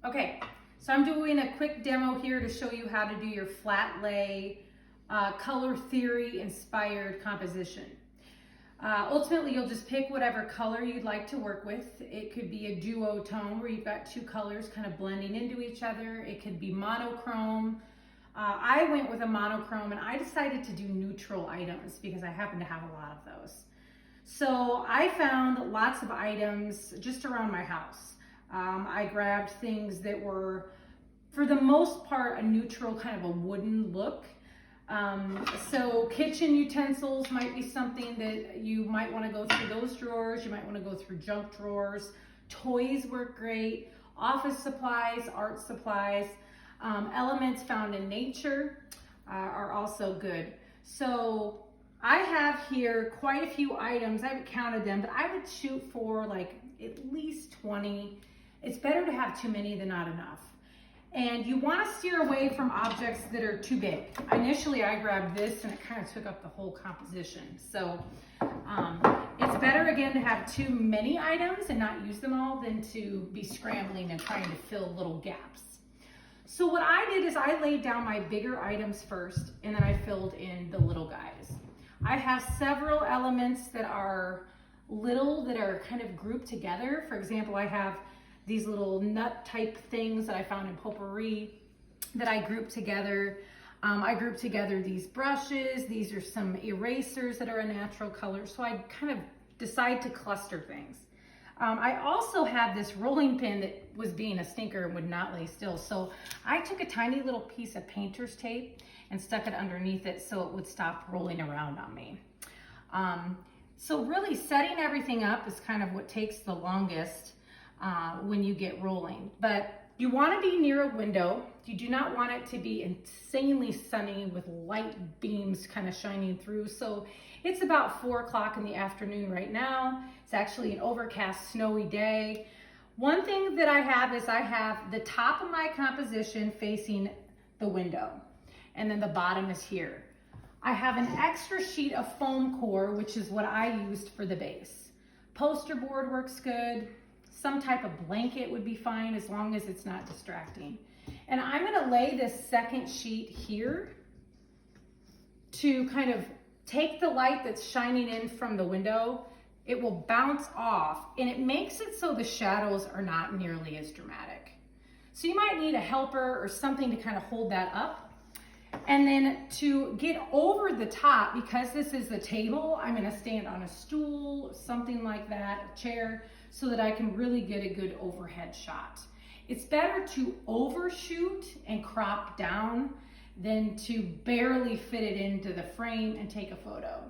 Okay, so I'm doing a quick demo here to show you how to do your flat lay color theory inspired composition. Ultimately, you'll just pick whatever color you'd like to work with. It could be a duotone where you've got two colors kind of blending into each other. It could be monochrome. I went with a monochrome and I decided to do neutral items because I happen to have a lot of those. So I found lots of items just around my house. I grabbed things that were, for the most part, a neutral kind of a wooden look. So kitchen utensils might be something that you might want to go through those drawers. You might want to go through junk drawers. Toys work great. Office supplies, art supplies, elements found in nature are also good. So I have here quite a few items. I haven't counted them, but I would shoot for like at least 20. It's better to have too many than not enough. And you want to steer away from objects that are too big. Initially, I grabbed this and it kind of took up the whole composition. So it's better again to have too many items and not use them all than to be scrambling and trying to fill little gaps. So what I did is I laid down my bigger items first and then I filled in the little guys. I have several elements that are little that are kind of grouped together. For example, I have these little nut type things that I found in potpourri that I grouped together. I grouped together these brushes. These are some erasers that are a natural color. So I kind of decide to cluster things. I also have this rolling pin that was being a stinker and would not lay still. So I took a tiny little piece of painter's tape and stuck it underneath it so it would stop rolling around on me. So really setting everything up is kind of what takes the longest when you get rolling. But you want to be near a window. You do not want it to be insanely sunny with light beams kind of shining through. So it's about 4 o'clock in the afternoon right now. It's actually an overcast, snowy day. One thing that I have is I have the top of my composition facing the window, and then the bottom is here. I have an extra sheet of foam core, which is what I used for the base. Poster board works good. Some type of blanket would be fine as long as it's not distracting. And I'm gonna lay this second sheet here to kind of take the light that's shining in from the window. It will bounce off and it makes it so the shadows are not nearly as dramatic. So you might need a helper or something to kind of hold that up. And then to get over the top, because this is the table, I'm gonna stand on a stool, something like that, a chair, so that I can really get a good overhead shot. It's better to overshoot and crop down than to barely fit it into the frame and take a photo.